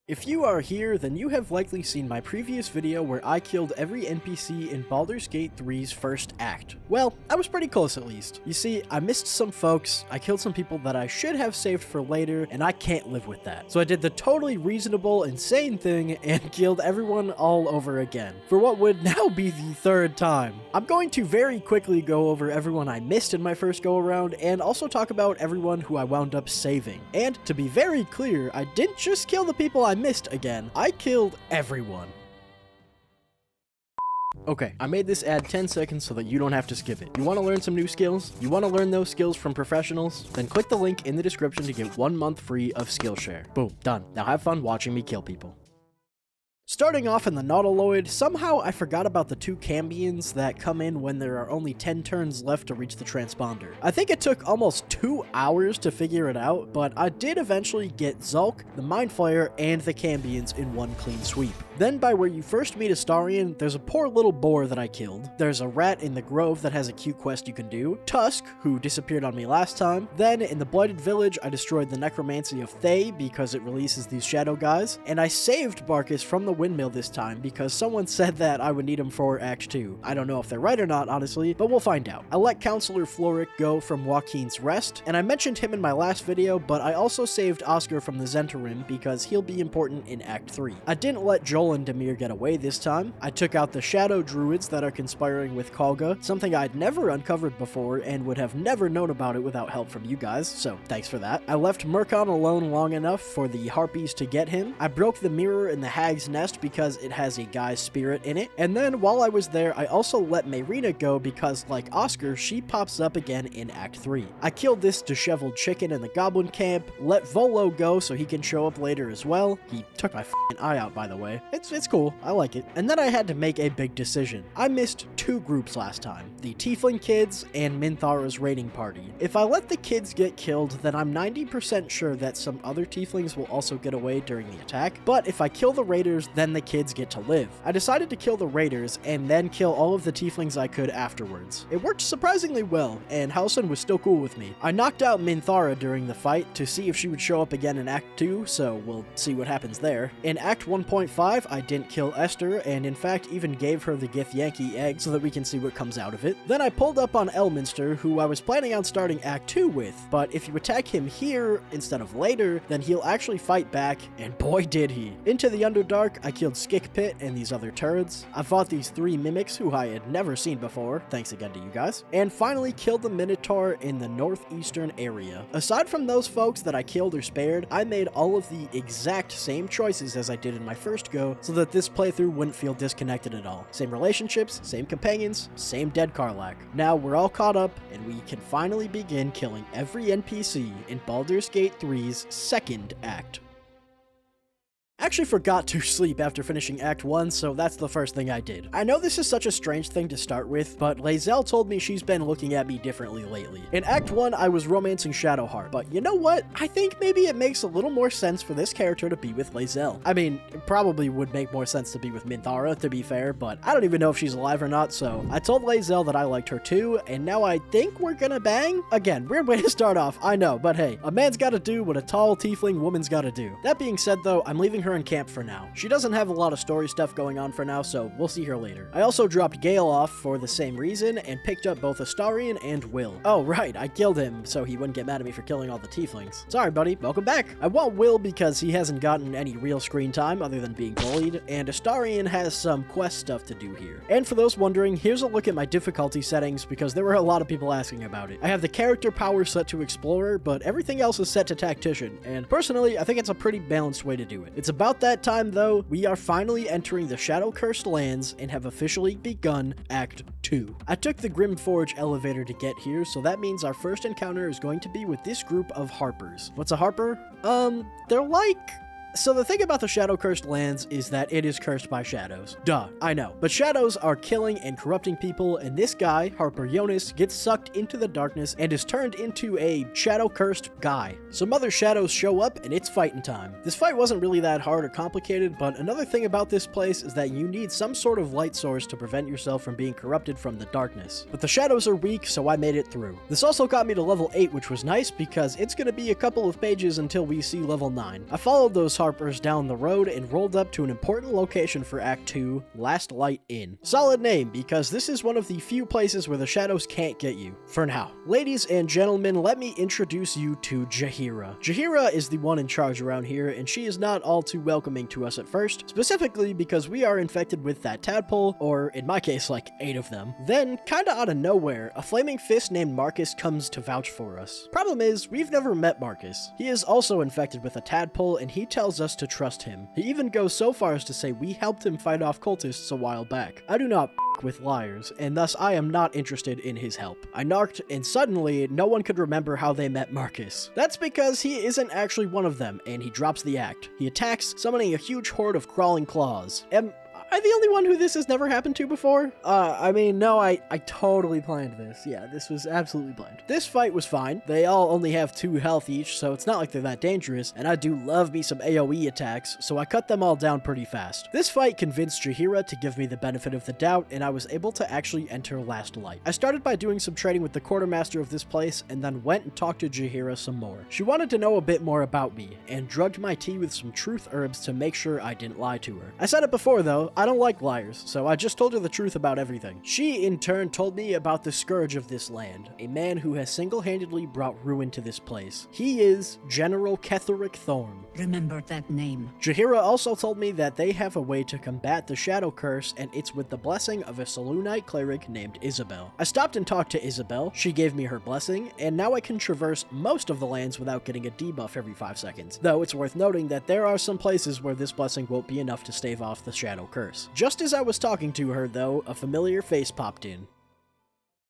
If you are here, then you have likely seen my previous video where I killed every NPC in Baldur's Gate 3's first act. Well, I was pretty close at least. You see, I missed some folks, I killed some people that I should have saved for later, and I can't live with that. So I did the totally reasonable, insane thing and killed everyone all over again, for what would now be the third time. I'm going to very quickly go over everyone I missed in my first go around, and also talk about everyone who I wound up saving. And to be very clear, I didn't just kill the people I missed again, I killed everyone. Okay, I made this ad 10 seconds so that you don't have to skip it. You want to learn some new skills? You want to learn those skills from professionals? Then click the link in the description to get 1 month free of Skillshare. Boom, done. Now have fun watching me kill people. Starting off in the Nautiloid, somehow I forgot about the 2 Cambions that come in when there are only 10 turns left to reach the transponder. I think it took almost 2 hours to figure it out, but I did eventually get Zulk, the Mind Flayer, and the Cambions in one clean sweep. Then by where you first meet Astarion, there's a poor little boar that I killed. There's a rat in the Grove that has a cute quest you can do. Tusk, who disappeared on me last time. Then in the Blighted Village, I destroyed the Necromancy of Thay because it releases these shadow guys. And I saved Barkus from the windmill this time because someone said that I would need him for Act 2. I don't know if they're right or not, honestly, but we'll find out. I let Counselor Floric go from Joaquin's Rest, and I mentioned him in my last video, but I also saved Oscar from the Zentarim because he'll be important in Act 3. I didn't let Joel and Demir get away this time. I took out the Shadow Druids that are conspiring with Kalga, something I'd never uncovered before and would have never known about it without help from you guys, so thanks for that. I left Murkon alone long enough for the Harpies to get him. I broke the mirror in the Hag's Nest because it has a guy's spirit in it, and then while I was there, I also let Mayrina go because, like Oscar, she pops up again in Act 3. I killed this disheveled chicken in the Goblin Camp, let Volo go so he can show up later as well. He took my f***ing eye out, by the way. It's cool, I like it. And then I had to make a big decision. I missed 2 groups last time, the Tiefling Kids and Minthara's raiding party. If I let the kids get killed, then I'm 90% sure that some other Tieflings will also get away during the attack, but if I kill the raiders, then the kids get to live. I decided to kill the raiders and then kill all of the Tieflings I could afterwards. It worked surprisingly well, and Halsin was still cool with me. I knocked out Minthara during the fight to see if she would show up again in Act 2, so we'll see what happens there. In Act 1.5, I didn't kill Esther, and in fact even gave her the Githyanki egg so that we can see what comes out of it. Then I pulled up on Elminster, who I was planning on starting Act 2 with, but if you attack him here instead of later, then he'll actually fight back, and boy did he. Into the Underdark, I killed Skickpit and these other turds. I fought these 3 mimics who I had never seen before, thanks again to you guys, and finally killed the Minotaur in the northeastern area. Aside from those folks that I killed or spared, I made all of the exact same choices as I did in my first go, so that this playthrough wouldn't feel disconnected at all. Same relationships, same companions, same dead Karlach. Now we're all caught up, and we can finally begin killing every NPC in Baldur's Gate 3's second act. I actually forgot to sleep after finishing Act 1, so that's the first thing I did. I know this is such a strange thing to start with, but lae'zel told me she's been looking at me differently lately. In Act 1, I was romancing Shadowheart, but you know what? I think maybe it makes a little more sense for this character to be with lae'zel. I mean, it probably would make more sense to be with Minthara, to be fair, but I don't even know if she's alive or not, so I told lae'zel that I liked her too, and now I think we're gonna bang? Again, weird way to start off, I know, but hey, a man's gotta do what a tall tiefling woman's gotta do. That being said though, I'm leaving her in camp for now. She doesn't have a lot of story stuff going on for now, so we'll see her later. I also dropped Gale off for the same reason and picked up both Astarion and Will. Oh right, I killed him so he wouldn't get mad at me for killing all the tieflings. Sorry buddy, welcome back. I want Will because he hasn't gotten any real screen time other than being bullied, and Astarion has some quest stuff to do here. And for those wondering, here's a look at my difficulty settings because there were a lot of people asking about it. I have the character power set to Explorer, but everything else is set to Tactician, and personally I think it's a pretty balanced way to do it. It's about that time though, we are finally entering the Shadow-Cursed Lands and have officially begun Act 2. I took the Grimforge elevator to get here, so that means our first encounter is going to be with this group of Harpers. What's a Harper? They're like... So the thing about the Shadow-Cursed Lands is that it is cursed by shadows. Duh, I know. But shadows are killing and corrupting people, and this guy, Harper Jonas, gets sucked into the darkness and is turned into a shadow-cursed guy. Some other shadows show up, and it's fighting time. This fight wasn't really that hard or complicated, but another thing about this place is that you need some sort of light source to prevent yourself from being corrupted from the darkness. But the shadows are weak, so I made it through. This also got me to level 8, which was nice because it's gonna be a couple of pages until we see level 9. I followed those harpers down the road and rolled up to an important location for Act 2, Last Light Inn. Solid name, because this is one of the few places where the shadows can't get you. For now. Ladies and gentlemen, let me introduce you to Jaheira. Jaheira is the one in charge around here, and she is not all too welcoming to us at first, specifically because we are infected with that tadpole, or in my case, like 8 of them. Then, kinda out of nowhere, a flaming fist named Marcus comes to vouch for us. Problem is, we've never met Marcus. He is also infected with a tadpole, and he tells us to trust him. He even goes so far as to say we helped him fight off cultists a while back. I do not with liars, and thus I am not interested in his help. I narked, and suddenly, no one could remember how they met Marcus. That's because he isn't actually one of them, and he drops the act. He attacks, summoning a huge horde of crawling claws. Am I the only one who this has never happened to before? I mean, no, I totally planned this. Yeah, this was absolutely planned. This fight was fine. They all only have 2 health each, so it's not like they're that dangerous, and I do love me some AoE attacks, so I cut them all down pretty fast. This fight convinced Jaheira to give me the benefit of the doubt, and I was able to actually enter Last Light. I started by doing some trading with the quartermaster of this place, and then went and talked to Jaheira some more. She wanted to know a bit more about me, and drugged my tea with some truth herbs to make sure I didn't lie to her. I said it before though, I don't like liars, so I just told her the truth about everything. She, in turn, told me about the scourge of this land, a man who has single-handedly brought ruin to this place. He is General Ketheric Thorn. Remember that name. Jaheira also told me that they have a way to combat the shadow curse, and it's with the blessing of a Selûnite cleric named Isabel. I stopped and talked to Isabel, she gave me her blessing, and now I can traverse most of the lands without getting a debuff every 5 seconds. Though it's worth noting that there are some places where this blessing won't be enough to stave off the shadow curse. Just as I was talking to her, though, a familiar face popped in.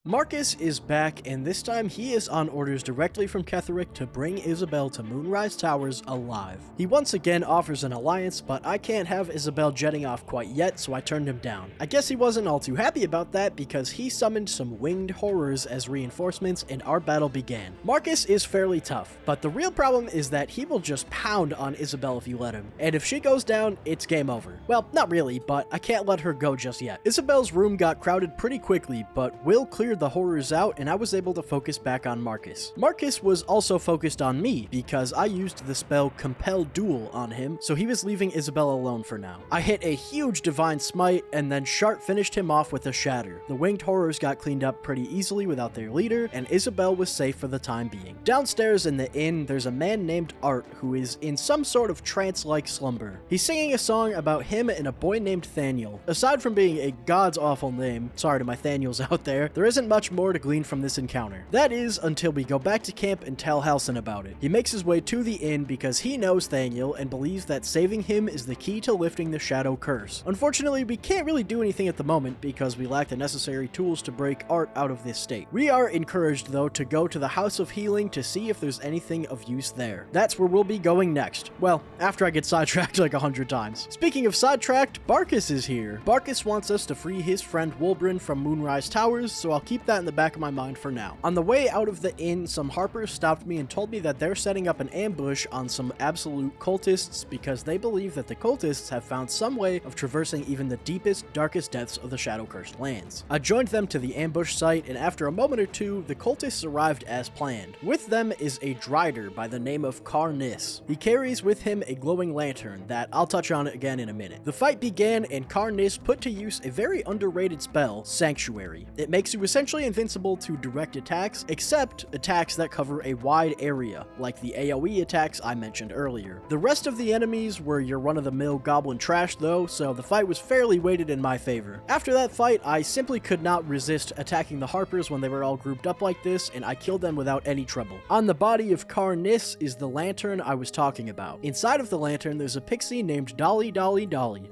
Marcus is back, and this time he is on orders directly from Ketheric to bring Isabel to Moonrise Towers alive. He once again offers an alliance, but I can't have Isabel jetting off quite yet, so I turned him down. I guess he wasn't all too happy about that because he summoned some winged horrors as reinforcements and our battle began. Marcus is fairly tough, but the real problem is that he will just pound on Isabel if you let him, and if she goes down, it's game over. Well, not really, but I can't let her go just yet. Isabel's room got crowded pretty quickly, but Will cleared the horrors out and I was able to focus back on Marcus. Marcus was also focused on me because I used the spell Compel Duel on him, so he was leaving Isabel alone for now. I hit a huge Divine Smite and then Shart finished him off with a Shatter. The winged horrors got cleaned up pretty easily without their leader, and Isabel was safe for the time being. Downstairs in the inn, there's a man named Art who is in some sort of trance-like slumber. He's singing a song about him and a boy named Thaniel. Aside from being a god's awful name, sorry to my Thaniels out there isn't much more to glean from this encounter. That is, until we go back to camp and tell Halsin about it. He makes his way to the inn because he knows Thaniel and believes that saving him is the key to lifting the shadow curse. Unfortunately, we can't really do anything at the moment because we lack the necessary tools to break Art out of this state. We are encouraged though to go to the House of Healing to see if there's anything of use there. That's where we'll be going next. Well, after I get sidetracked like 100 times. Speaking of sidetracked, Barcus is here. Barcus wants us to free his friend Wulbren from Moonrise Towers, so I'll keep that in the back of my mind for now. On the way out of the inn, some harpers stopped me and told me that they're setting up an ambush on some absolute cultists because they believe that the cultists have found some way of traversing even the deepest, darkest depths of the shadow-cursed lands. I joined them to the ambush site, and after a moment or two, the cultists arrived as planned. With them is a Drider by the name of Kar'niss. He carries with him a glowing lantern that I'll touch on again in a minute. The fight began, and Kar'niss put to use a very underrated spell, Sanctuary. It makes you essentially invincible to direct attacks, except attacks that cover a wide area, like the AoE attacks I mentioned earlier. The rest of the enemies were your run-of-the-mill goblin trash though, so the fight was fairly weighted in my favor. After that fight, I simply could not resist attacking the harpers when they were all grouped up like this, and I killed them without any trouble. On the body of Kar'niss is the lantern I was talking about. Inside of the lantern, there's a pixie named Dolly.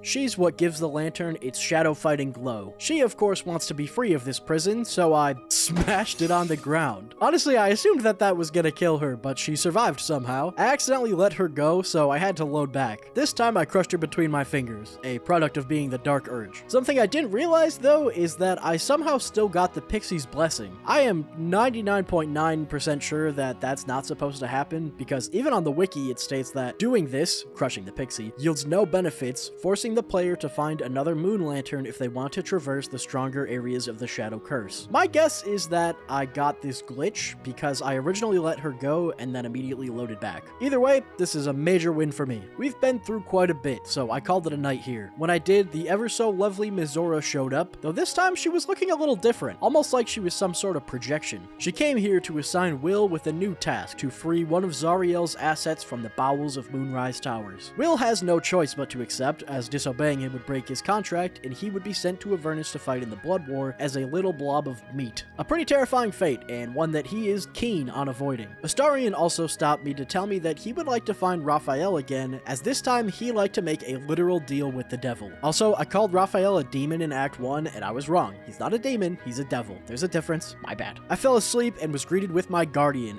She's what gives the lantern its shadow-fighting glow. She, of course, wants to be free of this prison, so I smashed it on the ground. Honestly, I assumed that was gonna kill her, but she survived somehow. I accidentally let her go, so I had to load back. This time I crushed her between my fingers, a product of being the Dark Urge. Something I didn't realize, though, is that I somehow still got the Pixie's blessing. I am 99.9% sure that that's not supposed to happen, because even on the wiki it states that doing this, crushing the Pixie, yields no benefits, forcing the player to find another moon lantern if they want to traverse the stronger areas of the Shadow Curse. torches. My guess is that I got this glitch because I originally let her go and then immediately loaded back. Either way, this is a major win for me. We've been through quite a bit, so I called it a night here. When I did, the ever so lovely Mizora showed up, though this time she was looking a little different, almost like she was some sort of projection. She came here to assign Will with a new task to free one of Zariel's assets from the bowels of Moonrise Towers. Will has no choice but to accept, as disobeying him would break his contract and he would be sent to Avernus to fight in the Blood War as a little blob of meat. A pretty terrifying fate, and one that he is keen on avoiding. Astarion also stopped me to tell me that he would like to find Raphael again, as this time he liked to make a literal deal with the devil. Also, I called Raphael a demon in Act 1, and I was wrong. He's not a demon, he's a devil. There's a difference. My bad. I fell asleep and was greeted with my guardian.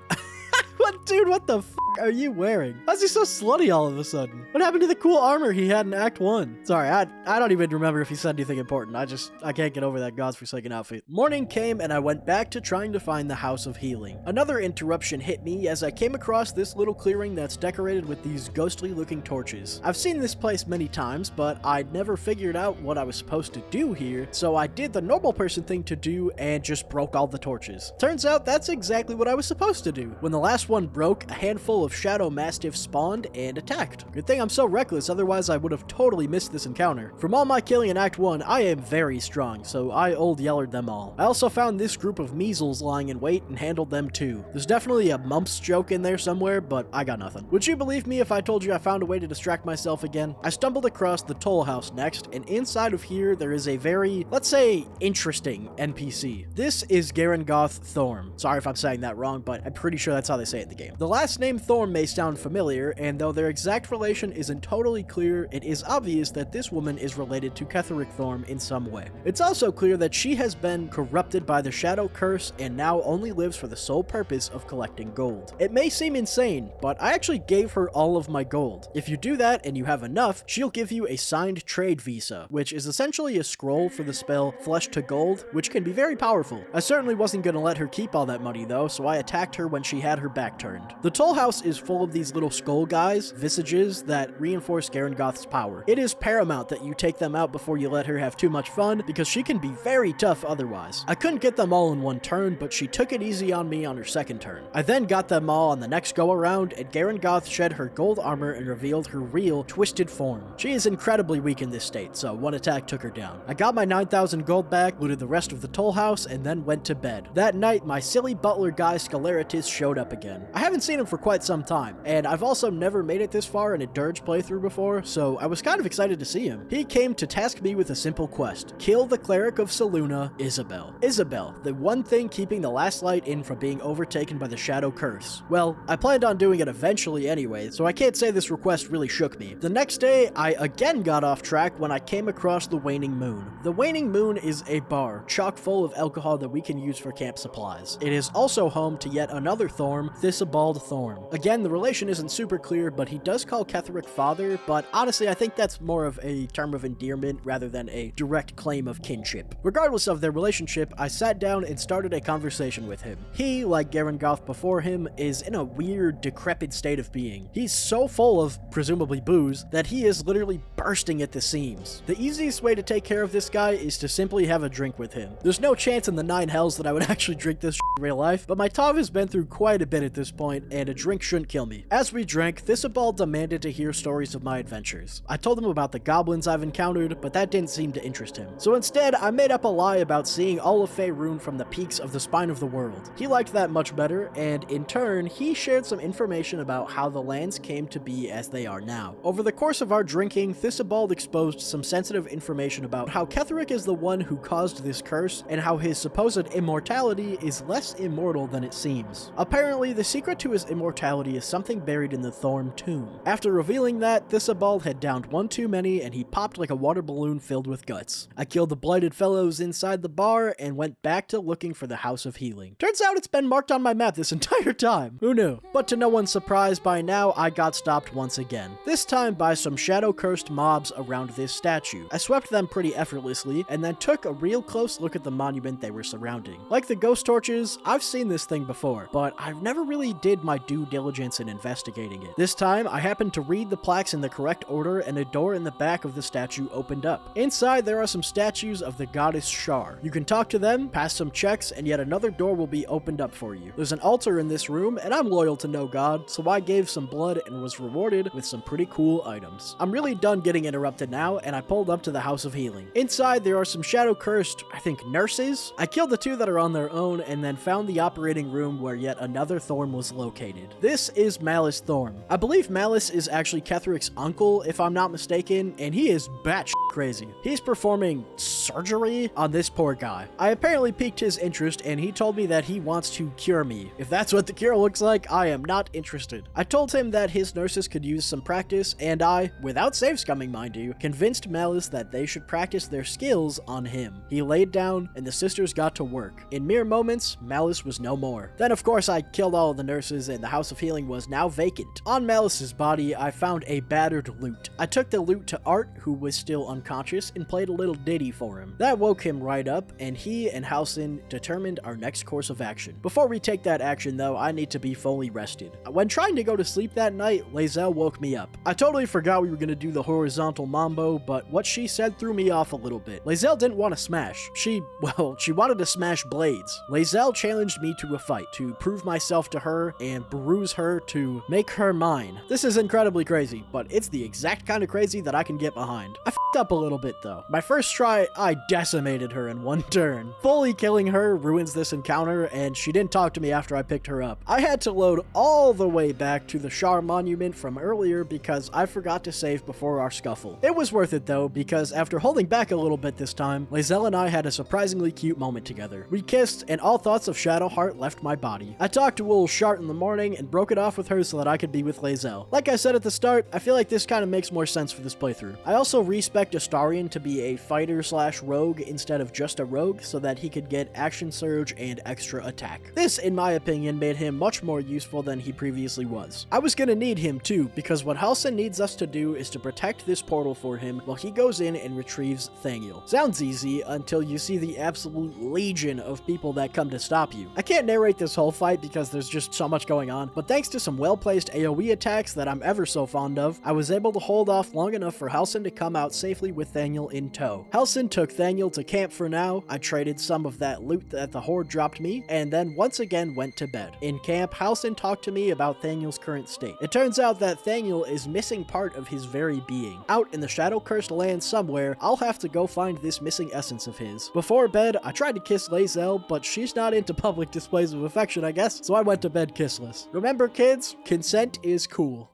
What, dude, what the f are you wearing? How's he so slutty all of a sudden? What happened to the cool armor he had in Act 1? Sorry, I don't even remember if he said anything important. I can't get over that godforsaken outfit. Morning came and I went back to trying to find the House of Healing. Another interruption hit me as I came across this little clearing that's decorated with these ghostly looking torches. I've seen this place many times, but I'd never figured out what I was supposed to do here, so I did the normal person thing to do and just broke all the torches. Turns out that's exactly what I was supposed to do. When the last one broke, a handful of shadow mastiffs spawned and attacked. Good thing I'm so reckless, otherwise I would have totally missed this encounter. From all my killing in Act 1, I am very strong, so I old yellered them all. I also found this group of measles lying in wait and handled them too. There's definitely a mumps joke in there somewhere, but I got nothing. Would you believe me if I told you I found a way to distract myself again? I stumbled across the Toll House next, and inside of here there is a very, let's say, interesting NPC. This is Garangoth Thorm. Sorry if I'm saying that wrong, but I'm pretty sure that's how they say it in the game. The last name Thorm may sound familiar, and though their exact relation isn't totally clear, it is obvious that this woman is related to Ketheric Thorm in some way. It's also clear that she has been corrupted by the Shadow Curse and now only lives for the sole purpose of collecting gold. It may seem insane, but I actually gave her all of my gold. If you do that and you have enough, she'll give you a signed trade visa, which is essentially a scroll for the spell Flesh to Gold, which can be very powerful. I certainly wasn't gonna let her keep all that money though, so I attacked her when she had her back turned. The Toll House is full of these little skull guys, visages, that reinforce Garangoth's power. It is paramount that you take them out before you let her have too much fun, because she can be very tough otherwise. I couldn't get them all in one turn, but she took it easy on me on her second turn. I then got them all on the next go around, and Garangoth shed her gold armor and revealed her real, twisted form. She is incredibly weak in this state, so one attack took her down. I got my 9,000 gold back, looted the rest of the Toll House, and then went to bed. That night, my silly butler guy Scaleritis showed up again. I haven't seen him for quite some time, and I've also never made it this far in a Dirge playthrough before, so I was kind of excited to see him. He came to task me with a simple quest: kill the cleric of Selûne, Isabel. Isabel, the one thing keeping the last light in from being overtaken by the Shadow Curse. Well, I planned on doing it eventually anyway, so I can't say this request really shook me. The next day, I again got off track when I came across the Waning Moon. The Waning Moon is a bar, chock full of alcohol that we can use for camp supplies. It is also home to yet another Thorm, Thisabald Thorm. Again, the relation isn't super clear, but he does call Ketheric father, but honestly I think that's more of a term of endearment rather than a direct claim of kinship. Regardless of their relationship, I sat down and started a conversation with him. He, like Garangoth before him, is in a weird, decrepit state of being. He's so full of, presumably booze, that he is literally bursting at the seams. The easiest way to take care of this guy is to simply have a drink with him. There's no chance in the 9 hells that I would actually drink this in real life, but my Tav has been through quite a bit at this point, and a drink shouldn't kill me. As we drank, Thisabald demanded to hear stories of my adventures. I told him about the goblins I've encountered, but that didn't seem to interest him. So instead, I made up a lie about seeing all of Faerûn from the peaks of the spine of the world. He liked that much better, and in turn, he shared some information about how the lands came to be as they are now. Over the course of our drinking, Thisabald exposed some sensitive information about how Ketheric is the one who caused this curse, and how his supposed immortality is less immortal than it seems. Apparently, the secret to his immortality is something buried in the Thorm tomb. After revealing that, Thisabald had downed one too many, and he popped like a water balloon filled with guts. I killed the blighted fellows inside the bar, and went back to looking for the House of Healing. Turns out it's been marked on my map this entire time. Who knew? But to no one's surprise, by now, I got stopped once again. This time by some shadow-cursed mobs around this statue. I swept them pretty effortlessly, and then took a real close look at the monument they were surrounding. Like the ghost torches, I've seen this thing before, but I've never really did my due diligence in investigating it. This time, I happened to read the plaques in the correct order, and a door in the back of the statue opened up. Inside, there are some statues of the goddess Shar. You can talk to them, pass some checks, and yet another door will be opened up for you. There's an altar in this room, and I'm loyal to no god, so I gave some blood and was rewarded with some pretty cool items. I'm really done getting interrupted now, and I pulled up to the House of Healing. Inside, there are some shadow-cursed, I think, nurses? I killed the two that are on their own, and then found the operating room where yet another Thorn was located. This is Malice Thorn. I believe Malice is actually Ketheric's uncle, if I'm not mistaken, and he is batshit crazy. He's performing surgery on this poor guy. I apparently piqued his interest, and he told me that he wants to cure me. If that's what the cure looks like, I am not interested. I told him that his nurses could use some practice, and I, without save scumming mind you, convinced Malice that they should practice their skills on him. He laid down, and the sisters got to work. In mere moments, Malice was no more. Then of course I killed all of the nurses, and the House of Healing was now vacant. On Malice's body, I found a battered lute. I took the lute to Art, who was still unconscious, and played a little ditty for him. That woke him right up, and he and Halsin determined our next course of action. Before we take that action though, I need to be fully rested. When trying to go to sleep that night, lae'zel woke me up. I totally forgot we were gonna do the horizontal mambo, but what she said threw me off a little bit. lae'zel didn't want to smash. She wanted to smash blades. lae'zel challenged me to a fight, to prove myself to her and bruise her to make her mine. This is incredibly crazy, but it's the exact kind of crazy that I can get behind. I f***ed up a little bit though. My first try, I decimated her in one turn. Fully killing her ruins this encounter, and she didn't talk to me after I picked her up. I had to load all the way back to the Shar monument from earlier because I forgot to save before our scuffle. It was worth it though, because after holding back a little bit this time, lae'zel and I had a surprisingly cute moment together. We kissed, and all thoughts of Shadowheart left my body. I talked to Wool Shart in the morning and broke it off with her so that I could be with lae'zel. Like I said at the start, I feel like this kind of makes more sense for this playthrough. I also respect Astarion to be a fighter slash rogue instead of just a rogue so that he could get action surge and extra attack. This, in my opinion, made him much more useful than he previously was. I was gonna need him too, because what Halsin needs us to do is to protect this portal for him while he goes in and retrieves Thaniel. Sounds easy until you see the absolute legion of people that come to stop you. I can't narrate this whole fight because there's just so much going on, but thanks to some well-placed AoE attacks that I'm ever so fond of, I was able to hold off long enough for Halsin to come out safely with Thaniel in tow. Halsin took Thaniel to camp for now, I traded some of that loot that the Horde dropped me, and then once again went to bed. In camp, Halsin talked to me about Thaniel's current state. It turns out that Thaniel is missing part of his very being. Out in the shadow-cursed land somewhere, I'll have to go find this missing essence of his. Before bed, I tried to kiss lae'zel, but she's not into public displays of affection, I guess, so I went to bed kissless. Remember kids, consent is cool.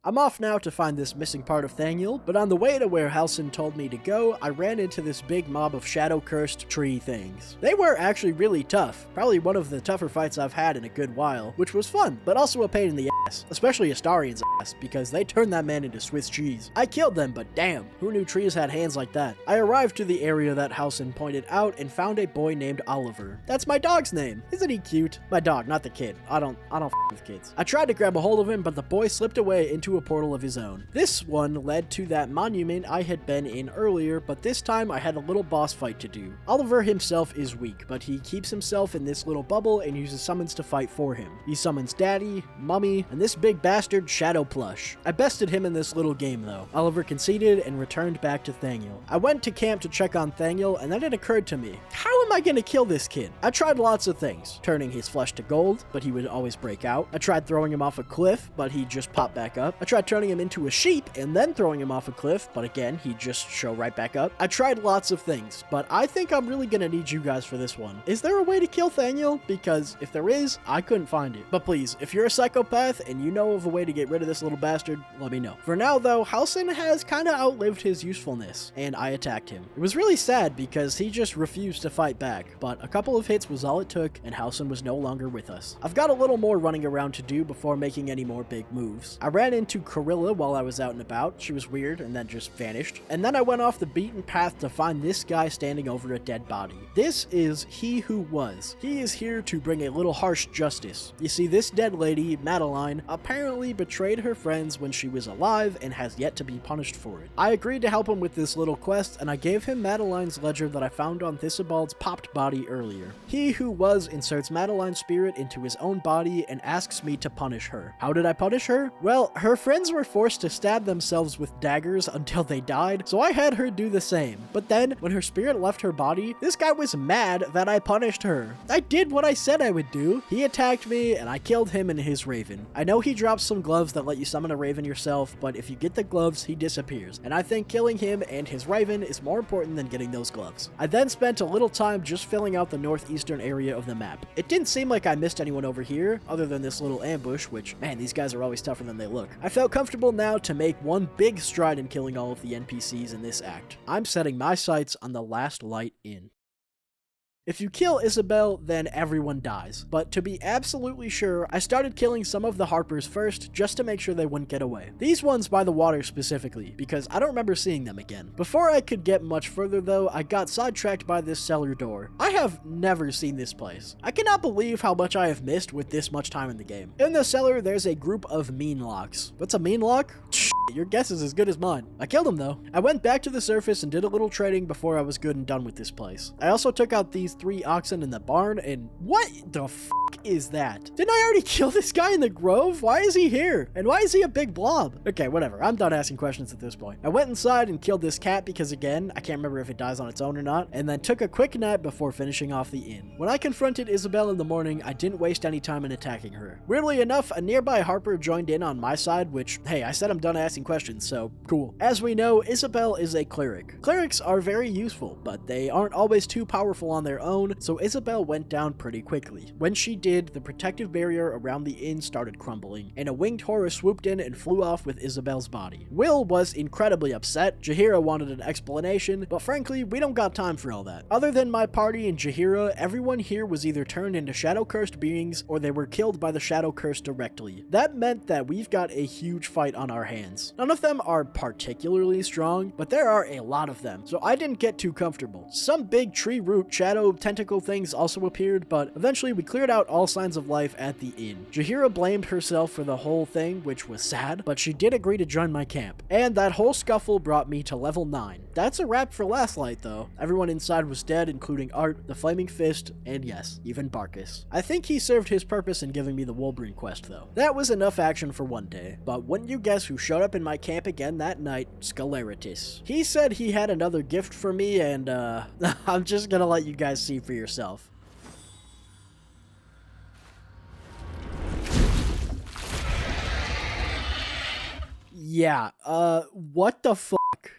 I'm off now to find this missing part of Thaniel, but on the way to where Halsin told me to go, I ran into this big mob of shadow-cursed tree things. They were actually really tough, probably one of the tougher fights I've had in a good while, which was fun, but also a pain in the ass, especially Astarion's ass, because they turned that man into Swiss cheese. I killed them, but damn, who knew trees had hands like that? I arrived to the area that Halsin pointed out and found a boy named Oliver. That's my dog's name. Isn't he cute? My dog, not the kid. I don't f with kids. I tried to grab a hold of him, but the boy slipped away into a portal of his own. This one led to that monument I had been in earlier, but this time I had a little boss fight to do. Oliver himself is weak, but he keeps himself in this little bubble and uses summons to fight for him. He summons Daddy, Mummy, and this big bastard Shadow Plush. I bested him in this little game though. Oliver conceded and returned back to Thaniel. I went to camp to check on Thaniel, and then it occurred to me, how am I gonna kill this kid? I tried lots of things. Turning his flesh to gold, but he would always break out. I tried throwing him off a cliff, but he'd just pop back up. I tried turning him into a sheep and then throwing him off a cliff, but again, he'd just show right back up. I tried lots of things, but I think I'm really gonna need you guys for this one. Is there a way to kill Thaniel? Because if there is, I couldn't find it. But please, if you're a psychopath and you know of a way to get rid of this little bastard, let me know. For now though, Halsin has kinda outlived his usefulness, and I attacked him. It was really sad because he just refused to fight back, but a couple of hits was all it took, and Halsin was no longer with us. I've got a little more running around to do before making any more big moves. I ran into Corilla while I was out and about. She was weird and then just vanished. And then I went off the beaten path to find this guy standing over a dead body. This is He Who Was. He is here to bring a little harsh justice. You see, this dead lady, Madeline, apparently betrayed her friends when she was alive and has yet to be punished for it. I agreed to help him with this little quest, and I gave him Madeline's ledger that I found on Thisibald's popped body earlier. He who was inserts Madeline's spirit into his own body and asks me to punish her. How did I punish her? Well, her friends were forced to stab themselves with daggers until they died, so I had her do the same. But then, when her spirit left her body, this guy was mad that I punished her. I did what I said I would do. He attacked me, and I killed him and his raven. I know he drops some gloves that let you summon a raven yourself, but if you get the gloves, he disappears. And I think killing him and his raven is more important than getting those gloves. I then spent a little time just filling out the northeastern area of the map. It didn't seem like I missed anyone over here, other than this little ambush, which, man, these guys are always tougher than they look. I felt comfortable now to make one big stride in killing all of the NPCs in this act. I'm setting my sights on the last light in. If you kill Isabel, then everyone dies. But to be absolutely sure, I started killing some of the Harpers first, just to make sure they wouldn't get away. These ones by the water specifically, because I don't remember seeing them again. Before I could get much further though, I got sidetracked by this cellar door. I have never seen this place. I cannot believe how much I have missed with this much time in the game. In the cellar, there's a group of mean locks. What's a mean lock? Your guess is as good as mine. I killed him though. I went back to the surface and did a little trading before I was good and done with this place. I also took out these 3 oxen in the barn, and what the f is that? Didn't I already kill this guy in the grove? Why is he here? And why is he a big blob? Okay, whatever. I'm done asking questions at this point. I went inside and killed this cat because, again, I can't remember if it dies on its own or not, and then took a quick nap before finishing off the inn. When I confronted Isabel in the morning, I didn't waste any time in attacking her. Weirdly enough, a nearby Harper joined in on my side, which, hey, I said I'm done asking questions, so cool. As we know, Isabel is a cleric. Clerics are very useful, but they aren't always too powerful on their own, so Isabel went down pretty quickly. When she did, the protective barrier around the inn started crumbling, and a winged horror swooped in and flew off with Isabel's body. Will was incredibly upset, Jaheira wanted an explanation, but frankly, we don't got time for all that. Other than my party and Jaheira, everyone here was either turned into shadow-cursed beings, or they were killed by the shadow curse directly. That meant that we've got a huge fight on our hands. None of them are particularly strong, but there are a lot of them, so I didn't get too comfortable. Some big tree root shadow tentacle things also appeared, but eventually we cleared out all signs of life at the inn. Jaheira blamed herself for the whole thing, which was sad, but she did agree to join my camp. And that whole scuffle brought me to level 9. That's a wrap for last light though. Everyone inside was dead, including Art, the Flaming Fist, and yes, even Barkus. I think he served his purpose in giving me the Wolverine quest though. That was enough action for one day, but wouldn't you guess who showed up in my camp again that night? Sceleritis. He said he had another gift for me, and I'm just gonna let you guys see for yourself. Yeah, what the fuck?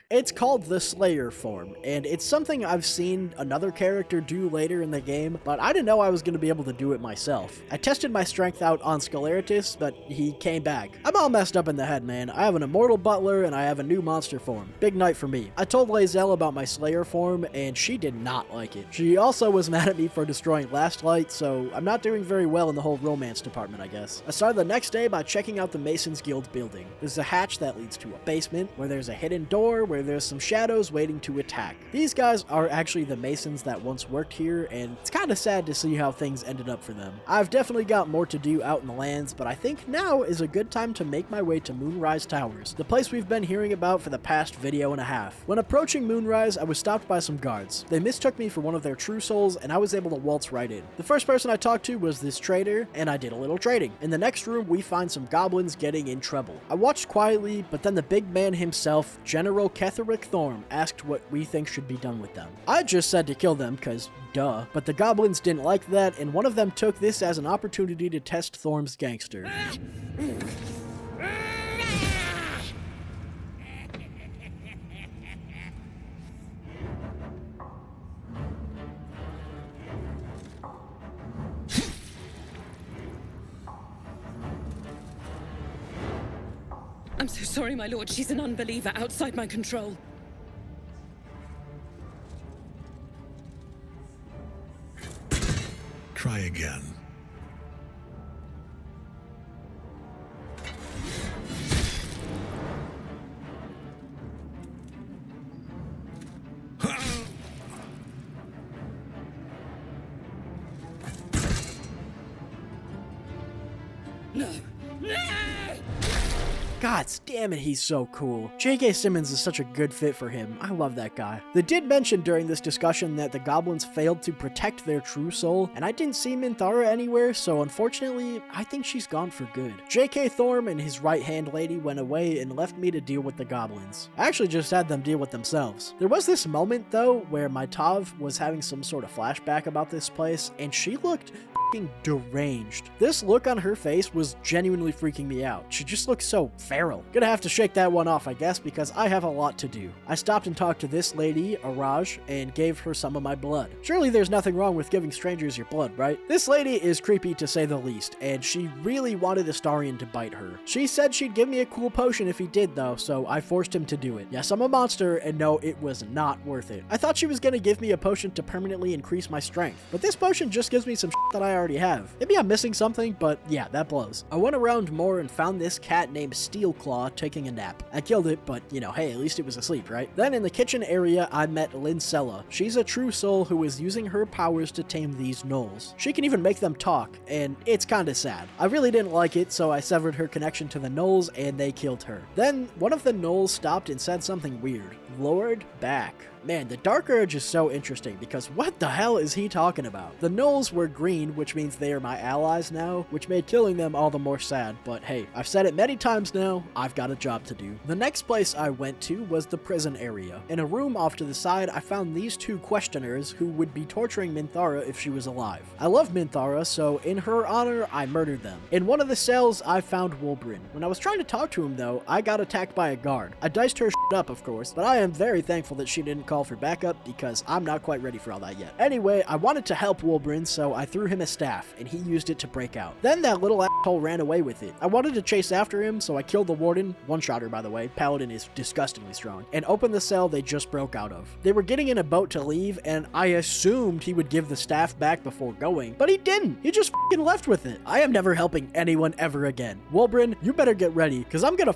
It's called the Slayer form, and it's something I've seen another character do later in the game, but I didn't know I was going to be able to do it myself. I tested my strength out on Sceleritis, but he came back. I'm all messed up in the head, man. I have an immortal butler, and I have a new monster form. Big night for me. I told lae'zel about my Slayer form, and she did not like it. She also was mad at me for destroying Last Light, so I'm not doing very well in the whole romance department, I guess. I started the next day by checking out the Masons Guild building. There's a hatch that leads to a basement, where there's a hidden door, where there's some shadows waiting to attack. These guys are actually the Masons that once worked here, and it's kind of sad to see how things ended up for them. I've definitely got more to do out in the lands, but I think now is a good time to make my way to Moonrise Towers, the place we've been hearing about for the past video and a half. When approaching Moonrise, I was stopped by some guards. They mistook me for one of their true souls, and I was able to waltz right in. The first person I talked to was this trader, and I did a little trading. In the next room, we find some goblins getting in trouble. I watched quietly, but then the big man himself, General Ketheric, asked what we think should be done with them. I just said to kill them, cause duh. But the goblins didn't like that, and one of them took this as an opportunity to test Thorm's gangster. I'm so sorry, my lord. She's an unbeliever outside my control. Try again. No! No! God damn it, he's so cool. J.K. Simmons is such a good fit for him. I love that guy. They did mention during this discussion that the goblins failed to protect their true soul, and I didn't see Minthara anywhere, so unfortunately, I think she's gone for good. J.K. Thorm and his right-hand lady went away and left me to deal with the goblins. I actually just had them deal with themselves. There was this moment, though, where my Tav was having some sort of flashback about this place, and she looked deranged. This look on her face was genuinely freaking me out. She just looked so feral. Gonna have to shake that one off, I guess, because I have a lot to do. I stopped and talked to this lady, Araj, and gave her some of my blood. Surely there's nothing wrong with giving strangers your blood, right? This lady is creepy to say the least, and she really wanted Astarion to bite her. She said she'd give me a cool potion if he did, though, so I forced him to do it. Yes, I'm a monster, and no, it was not worth it. I thought she was gonna give me a potion to permanently increase my strength, but this potion just gives me some shit that I already have. Maybe I'm missing something, but yeah, that blows. I went around more and found this cat named Steelclaw taking a nap. I killed it, but you know, hey, at least it was asleep, right? Then in the kitchen area, I met Lincella. She's a true soul who is using her powers to tame these gnolls. She can even make them talk, and it's kinda sad. I really didn't like it, so I severed her connection to the gnolls, and they killed her. Then one of the gnolls stopped and said something weird. Lord back. Man, the Dark Urge is so interesting because what the hell is he talking about? The gnolls were green, which means they are my allies now, which made killing them all the more sad, but hey, I've said it many times now, I've got a job to do. The next place I went to was the prison area. In a room off to the side, I found these two questioners who would be torturing Minthara if she was alive. I love Minthara, so in her honor, I murdered them. In one of the cells, I found Wulbren. When I was trying to talk to him though, I got attacked by a guard. I diced her shit up, of course, but I am very thankful that she didn't call for backup because I'm not quite ready for all that yet. Anyway, I wanted to help Wulbren, so I threw him a staff, and he used it to break out. Then that little asshole ran away with it. I wanted to chase after him, so I killed the warden, one-shot her by the way, Paladin is disgustingly strong, and opened the cell they just broke out of. They were getting in a boat to leave, and I assumed he would give the staff back before going, but he didn't. He just f***ing left with it. I am never helping anyone ever again. Wulbren, you better get ready, because I'm gonna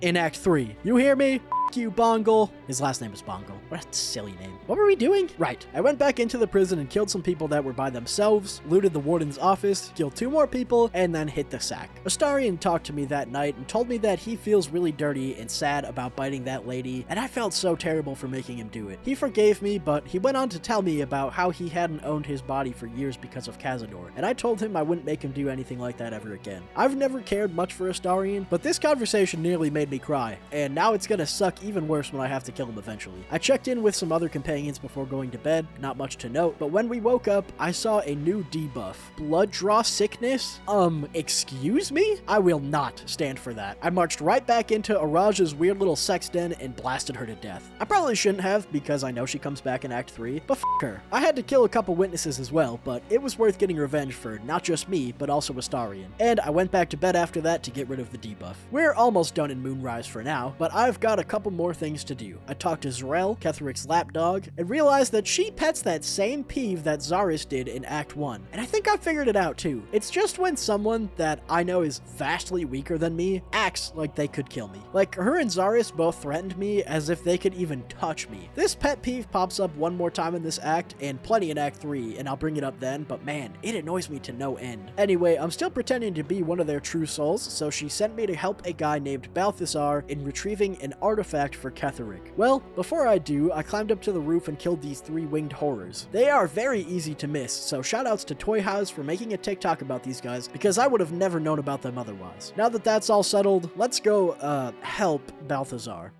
in Act 3. You hear me? F*** you, Bongle. His last name is Bongle. What a silly name. What were we doing? Right. I went back into the prison and killed some people that were by themselves, looted the warden's office, killed 2 more people, and then hit the sack. Astarion talked to me that night and told me that he feels really dirty and sad about biting that lady, and I felt so terrible for making him do it. He forgave me, but he went on to tell me about how he hadn't owned his body for years because of Cazador, and I told him I wouldn't make him do anything like that ever again. I've never cared much for Astarion, but this conversation nearly made me cry, and now it's gonna suck even worse when I have to kill him eventually. I checked in with some other companions before going to bed, not much to note, but when we woke up, I saw a new debuff. Blood draw sickness? Excuse me? I will not stand for that. I marched right back into Araj's weird little sex den and blasted her to death. I probably shouldn't have, because I know she comes back in Act 3, but f*** her. I had to kill a couple witnesses as well, but it was worth getting revenge for not just me, but also Astarion. And I went back to bed after that to get rid of the debuff. We're almost done in Moonrise for now, but I've got a couple more things to do. I talked to Zarel, Ketheric's lapdog, and realized that she pets that same peeve that Zaris did in Act 1. And I think I figured it out too. It's just when someone that I know is vastly weaker than me acts like they could kill me. Like, her and Zaris both threatened me as if they could even touch me. This pet peeve pops up one more time in this act, and plenty in Act 3, and I'll bring it up then, but man, it annoys me to no end. Anyway, I'm still pretending to be one of their true souls, so she sent me to help a guy named Balthazar in retrieving an artifact for Ketheric. Well, before I do, I climbed up to the roof and killed these 3 winged horrors. They are very easy to miss, so shoutouts to Toy House for making a TikTok about these guys, because I would have never known about them otherwise. Now that that's all settled, let's go, help Balthazar.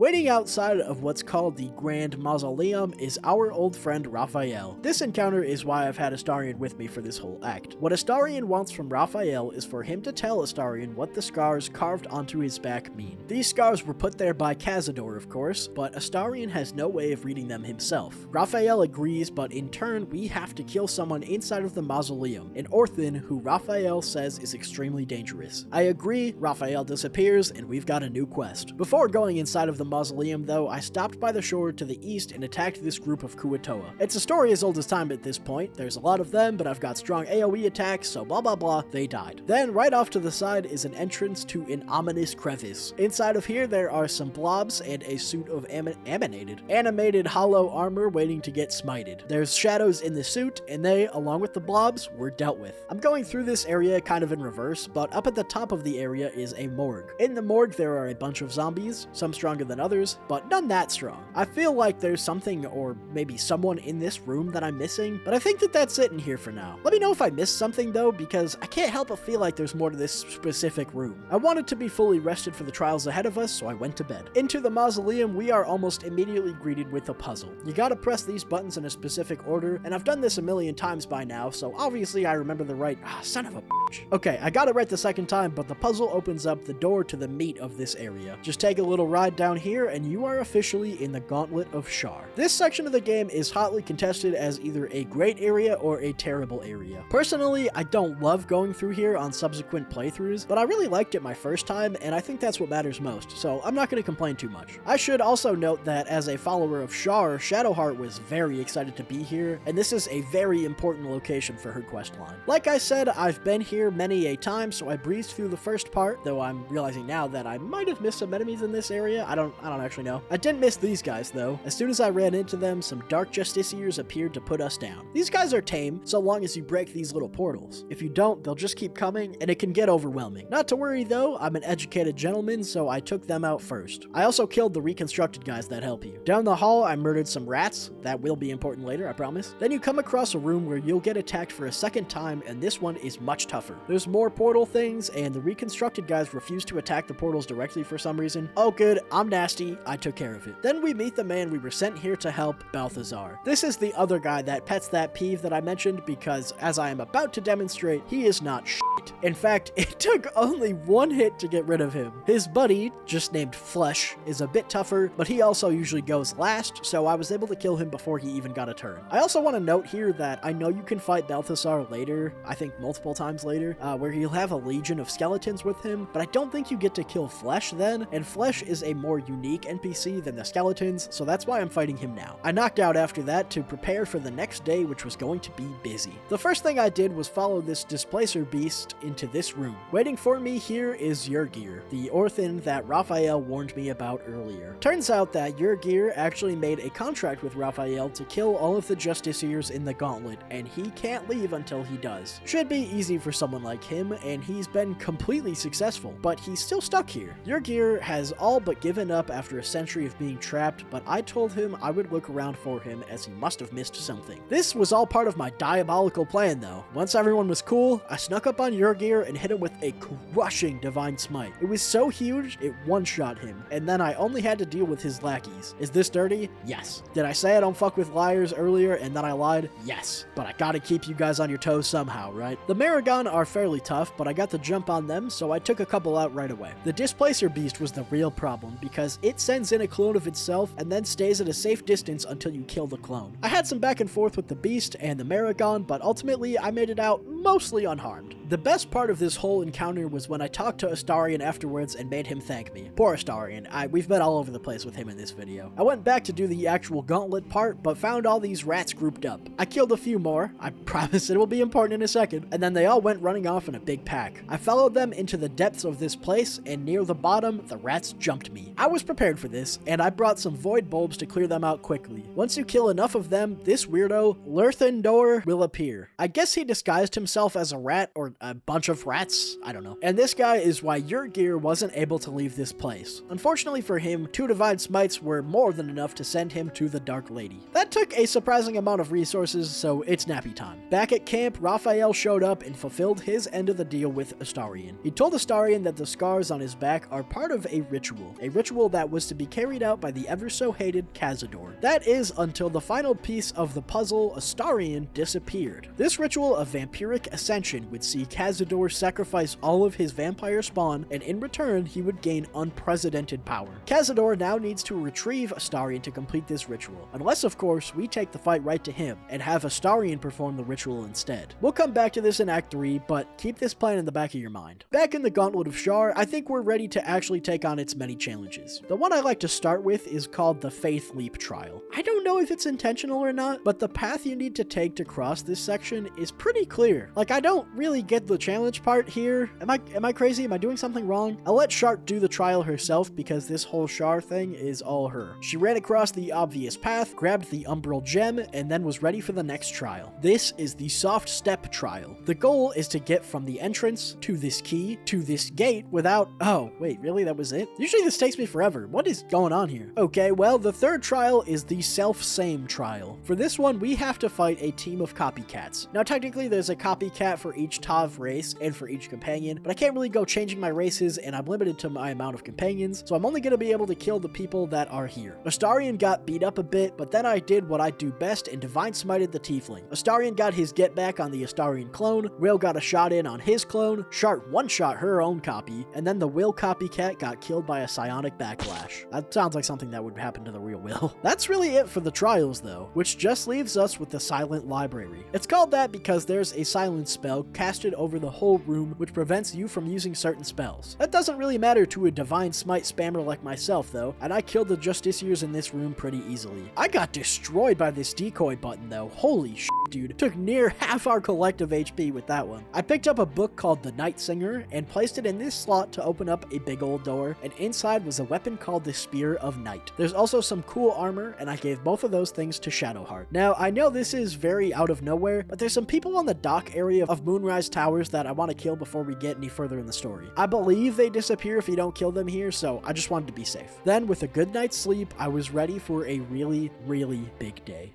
Waiting outside of what's called the Grand Mausoleum is our old friend Raphael. This encounter is why I've had Astarion with me for this whole act. What Astarion wants from Raphael is for him to tell Astarion what the scars carved onto his back mean. These scars were put there by Cazador, of course, but Astarion has no way of reading them himself. Raphael agrees, but in turn, we have to kill someone inside of the mausoleum, an orphan who Raphael says is extremely dangerous. I agree, Raphael disappears, and we've got a new quest. Before going inside of the mausoleum, though, I stopped by the shore to the east and attacked this group of Kuatoa. It's a story as old as time at this point. There's a lot of them, but I've got strong AoE attacks, so blah blah blah, they died. Then, right off to the side is an entrance to an ominous crevice. Inside of here, there are some blobs and a suit of animated hollow armor waiting to get smited. There's shadows in the suit, and they, along with the blobs, were dealt with. I'm going through this area kind of in reverse, but up at the top of the area is a morgue. In the morgue, there are a bunch of zombies, some stronger than others, but none that strong. I feel like there's something or maybe someone in this room that I'm missing, but I think that that's it in here for now. Let me know if I missed something though, because I can't help but feel like there's more to this specific room. I wanted to be fully rested for the trials ahead of us, so I went to bed. Into the mausoleum, we are almost immediately greeted with a puzzle. You gotta press these buttons in a specific order, and I've done this a million times by now, so obviously I remember the right— son of a bitch. Okay, I got it right the second time, but the puzzle opens up the door to the meat of this area. Just take a little ride down here, and you are officially in the Gauntlet of Shar. This section of the game is hotly contested as either a great area or a terrible area. Personally, I don't love going through here on subsequent playthroughs, but I really liked it my first time, and I think that's what matters most, so I'm not going to complain too much. I should also note that as a follower of Shar, Shadowheart was very excited to be here, and this is a very important location for her questline. Like I said, I've been here many a time, so I breezed through the first part, though I'm realizing now that I might have missed some enemies in this area. I don't actually know. I didn't miss these guys though. As soon as I ran into them, some dark justiciars appeared to put us down. These guys are tame, so long as you break these little portals. If you don't, they'll just keep coming, and it can get overwhelming. Not to worry though, I'm an educated gentleman, so I took them out first. I also killed the reconstructed guys that help you. Down the hall, I murdered some rats. That will be important later, I promise. Then you come across a room where you'll get attacked for a second time, and this one is much tougher. There's more portal things, and the reconstructed guys refuse to attack the portals directly for some reason. Oh good, I'm nasty, I took care of it. Then we meet the man we were sent here to help, Balthazar. This is the other guy that pets that peeve that I mentioned, because as I am about to demonstrate, he is not shit. In fact, it took only one hit to get rid of him. His buddy, just named Flesh, is a bit tougher, but he also usually goes last, so I was able to kill him before he even got a turn. I also want to note here that I know you can fight Balthazar later, I think multiple times later, where he'll have a legion of skeletons with him, but I don't think you get to kill Flesh then, and Flesh is a more unique NPC than the skeletons, so that's why I'm fighting him now. I knocked out after that to prepare for the next day, which was going to be busy. The first thing I did was follow this displacer beast into this room. Waiting for me here is Yrgir, the orphan that Raphael warned me about earlier. Turns out that Yrgir actually made a contract with Raphael to kill all of the justiciars in the gauntlet, and he can't leave until he does. Should be easy for someone like him, and he's been completely successful, but he's still stuck here. Yrgir has all but given up after a century of being trapped, but I told him I would look around for him as he must have missed something. This was all part of my diabolical plan though. Once everyone was cool, I snuck up on Yrgir and hit him with a crushing divine smite. It was so huge, it one-shot him, and then I only had to deal with his lackeys. Is this dirty? Yes. Did I say I don't fuck with liars earlier and then I lied? Yes. But I gotta keep you guys on your toes somehow, right? The Maragon are fairly tough, but I got the jump on them, so I took a couple out right away. The Displacer Beast was the real problem, because it sends in a clone of itself and then stays at a safe distance until you kill the clone. I had some back and forth with the Beast and the Maragon, but ultimately I made it out mostly unharmed. The best part of this whole encounter was when I talked to Astarion afterwards and made him thank me. Poor Astarion, we've been all over the place with him in this video. I went back to do the actual gauntlet part, but found all these rats grouped up. I killed a few more, I promise it will be important in a second, and then they all went running off in a big pack. I followed them into the depths of this place, and near the bottom, the rats jumped me. I was prepared for this, and I brought some void bulbs to clear them out quickly. Once you kill enough of them, this weirdo, Lurthendor, will appear. I guess he disguised himself as a rat, or a bunch of rats, I don't know. And this guy is why Yrgir wasn't able to leave this place. Unfortunately for him, 2 divine smites were more than enough to send him to the Dark Lady. That took a surprising amount of resources, so it's nappy time. Back at camp, Raphael showed up and fulfilled his end of the deal with Astarion. He told Astarion that the scars on his back are part of a ritual that was to be carried out by the ever-so-hated Cazador. That is, until the final piece of the puzzle, Astarion, disappeared. This ritual of vampiric ascension would see Cazador sacrifice all of his vampire spawn, and in return, he would gain unprecedented power. Cazador now needs to retrieve Astarion to complete this ritual, unless of course we take the fight right to him and have Astarion perform the ritual instead. We'll come back to this in Act 3, but keep this plan in the back of your mind. Back in the Gauntlet of Shar, I think we're ready to actually take on its many challenges. The one I like to start with is called the Faith Leap Trial. I don't know if it's intentional or not, but the path you need to take to cross this section is pretty clear. Like, I don't really get the challenge part here. Am I crazy? Am I doing something wrong? I'll let Shart do the trial herself because this whole Shar thing is all her. She ran across the obvious path, grabbed the Umbral Gem, and then was ready for the next trial. This is the Soft Step Trial. The goal is to get from the entrance to this key to this gate without... Oh, wait, really? That was it? Usually this takes me forever. What is going on here? Okay, well, the third trial is the Self-Same Trial. For this one, we have to fight a team of copycats. Now, technically, there's a copycat for each Tav race and for each companion, but I can't really go changing my races, and I'm limited to my amount of companions, so I'm only going to be able to kill the people that are here. Astarion got beat up a bit, but then I did what I do best and Divine Smited the Tiefling. Astarion got his get back on the Astarion clone, Will got a shot in on his clone, Shart one-shot her own copy, and then the Will copycat got killed by a psionic backlash. That sounds like something that would happen to the real Will. That's really it for the trials though, which just leaves us with the Silent Library. It's called that because there's a silence spell casted over the whole room which prevents you from using certain spells. That doesn't really matter to a Divine Smite spammer like myself though, and I killed the Justiciars in this room pretty easily. I got destroyed by this decoy button though. Holy shit, dude. Took near half our collective HP with that one. I picked up a book called The Night Singer and placed it in this slot to open up a big old door, and inside was a weapon called the Spear of Night. There's also some cool armor, and I gave both of those things to Shadowheart. Now, I know this is very out of nowhere, but there's some people on the dock area of Moonrise Towers that I want to kill before we get any further in the story. I believe they disappear if you don't kill them here, so I just wanted to be safe. Then, with a good night's sleep, I was ready for a really, really big day.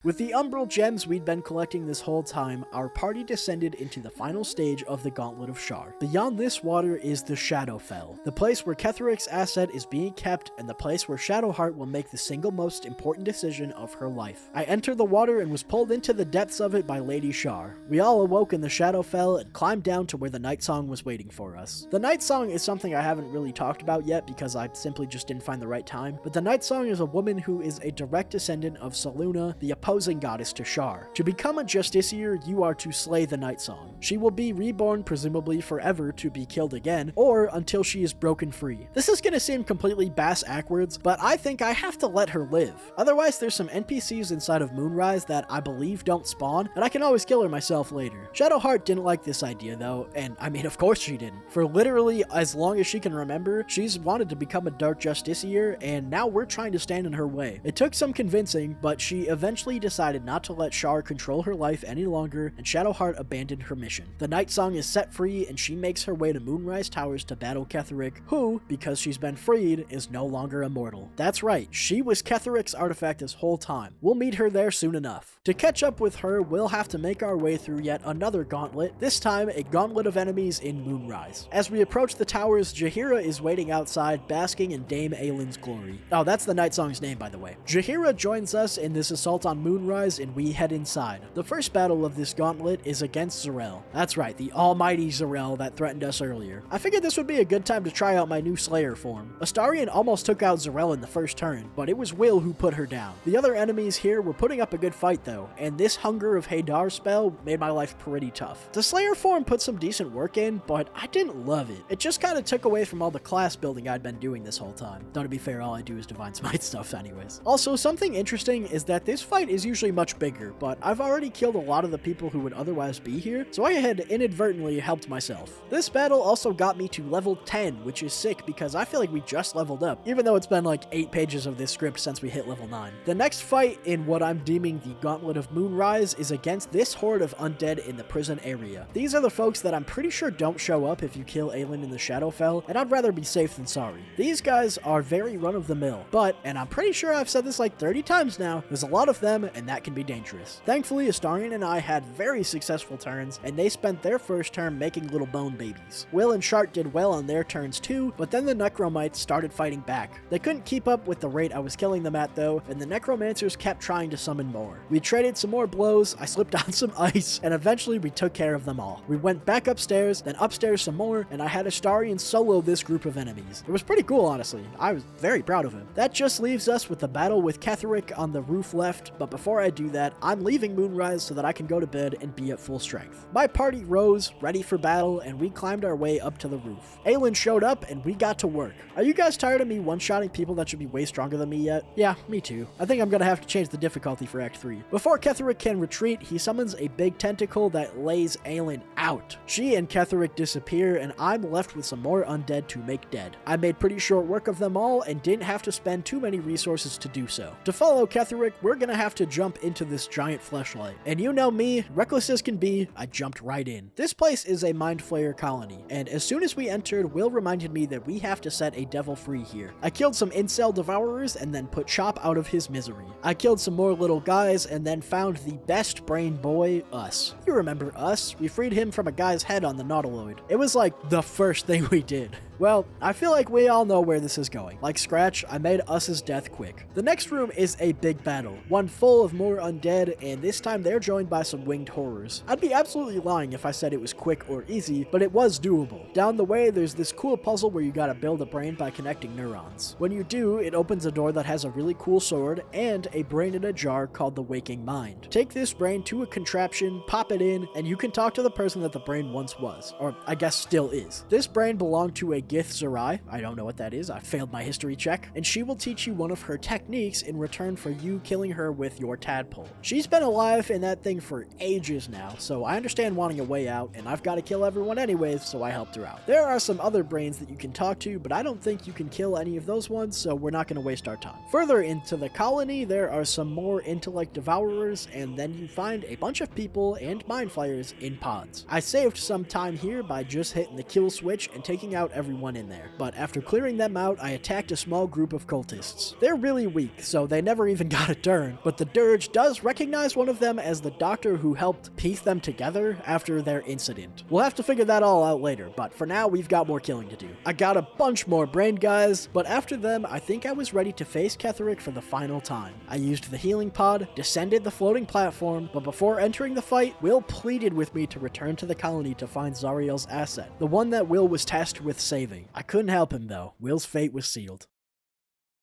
With the Umbral Gems we'd been collecting this whole time, our party descended into the final stage of the Gauntlet of Shar. Beyond this water is the Shadowfell, the place where Ketheric's asset is being kept and the place where Shadowheart will make the single most important decision of her life. I entered the water and was pulled into the depths of it by Lady Shar. We all awoke in the Shadowfell and climbed down to where the Night Song was waiting for us. The Night Song is something I haven't really talked about yet because I simply just didn't find the right time, but the Night Song is a woman who is a direct descendant of Selûne, the opposing goddess to Shar. To become a Justiciar, you are to slay the Night Song. She will be reborn, presumably forever, to be killed again, or until she is broken free. This is gonna seem completely bass-ackwards, but I think I have to let her live. Otherwise, there's some NPCs inside of Moonrise that I believe don't spawn, and I can always kill her myself later. Shadowheart didn't like this idea though, and I mean, of course she didn't. For literally as long as she can remember, she's wanted to become a Dark Justiciar, and now we're trying to stand in her way. It took some convincing, but she eventually decided not to let Shar control her life any longer, and Shadowheart abandoned her mission. The Night Song is set free, and she makes her way to Moonrise Towers to battle Ketheric, who, because she's been freed, is no longer immortal. That's right, she was Ketheric's artifact this whole time. We'll meet her there soon enough. To catch up with her, we'll have to make our way through yet another gauntlet, this time a gauntlet of enemies in Moonrise. As we approach the towers, Jaheira is waiting outside, basking in Dame Aylin's glory. Oh, that's the Night Song's name, by the way. Jaheira joins us in this assault on Moonrise, and we head inside. The first battle of this gauntlet is against Zarel. That's right, the almighty Zarel that threatened us earlier. I figured this would be a good time to try out my new Slayer form. Astarion almost took out Zarel in the first turn, but it was Will who put her down. The other enemies here were putting up a good fight though, and this Hunger of Hadar spell made my life pretty tough. The Slayer form put some decent work in, but I didn't love it. It just kind of took away from all the class building I'd been doing this whole time. Though to be fair, all I do is Divine Smite stuff anyways. Also, something interesting is that this fight is usually much bigger, but I've already killed a lot of the people who would otherwise be here, so I had inadvertently helped myself. This battle also got me to level 10, which is sick because I feel like we just leveled up, even though it's been like 8 pages of this script since we hit level 9. The next fight in what I'm deeming the Gauntlet of Moonrise is against this horde of undead in the prison area. These are the folks that I'm pretty sure don't show up if you kill Aelin in the Shadowfell, and I'd rather be safe than sorry. These guys are very run-of-the-mill, but, and I'm pretty sure I've said this like 30 times now, there's a lot of them area, and that can be dangerous. Thankfully, Astarion and I had very successful turns, and they spent their first turn making little bone babies. Will and Shart did well on their turns too, but then the Necromites started fighting back. They couldn't keep up with the rate I was killing them at though, and the Necromancers kept trying to summon more. We traded some more blows, I slipped on some ice, and eventually we took care of them all. We went back upstairs, then upstairs some more, and I had Astarion solo this group of enemies. It was pretty cool, honestly. I was very proud of him. That just leaves us with the battle with Ketheric on the roof left, but before I do that, I'm leaving Moonrise so that I can go to bed and be at full strength. My party rose, ready for battle, and we climbed our way up to the roof. Aelin showed up, and we got to work. Are you guys tired of me one-shotting people that should be way stronger than me yet? Yeah, me too. I think I'm gonna have to change the difficulty for Act 3. Before Ketheric can retreat, he summons a big tentacle that lays Aelin out. She and Ketheric disappear, and I'm left with some more undead to make dead. I made pretty short work of them all, and didn't have to spend too many resources to do so. To follow Ketheric, we're gonna have to jump into this giant fleshlight. And you know me, reckless as can be, I jumped right in. This place is a Mind Flayer colony, and as soon as we entered, Will reminded me that we have to set a devil free here. I killed some incel devourers and then put Chop out of his misery. I killed some more little guys and then found the best brain boy, Us. You remember Us? We freed him from a guy's head on the Nautiloid. It was like the first thing we did. Well, I feel like we all know where this is going. Like Scratch, I made Us's death quick. The next room is a big battle, one full of more undead, and this time they're joined by some winged horrors. I'd be absolutely lying if I said it was quick or easy, but it was doable. Down the way, there's this cool puzzle where you gotta build a brain by connecting neurons. When you do, it opens a door that has a really cool sword and a brain in a jar called the Waking Mind. Take this brain to a contraption, pop it in, and you can talk to the person that the brain once was, or I guess still is. This brain belonged to a Gith Zerai, I don't know what that is, I failed my history check, and she will teach you one of her techniques in return for you killing her with your tadpole. She's been alive in that thing for ages now, so I understand wanting a way out, and I've got to kill everyone anyways, so I helped her out. There are some other brains that you can talk to, but I don't think you can kill any of those ones, so we're not going to waste our time. Further into the colony, there are some more intellect devourers, and then you find a bunch of people and mind flayers in pods. I saved some time here by just hitting the kill switch and taking out everyone in there, but after clearing them out, I attacked a small group of cultists. They're really weak, so they never even got a turn, but the Dirge does recognize one of them as the doctor who helped piece them together after their incident. We'll have to figure that all out later, but for now, we've got more killing to do. I got a bunch more brain guys, but after them, I think I was ready to face Ketheric for the final time. I used the healing pod, descended the floating platform, but before entering the fight, Will pleaded with me to return to the colony to find Zariel's asset, the one that Will was tasked with saving. I couldn't help him though. Will's fate was sealed.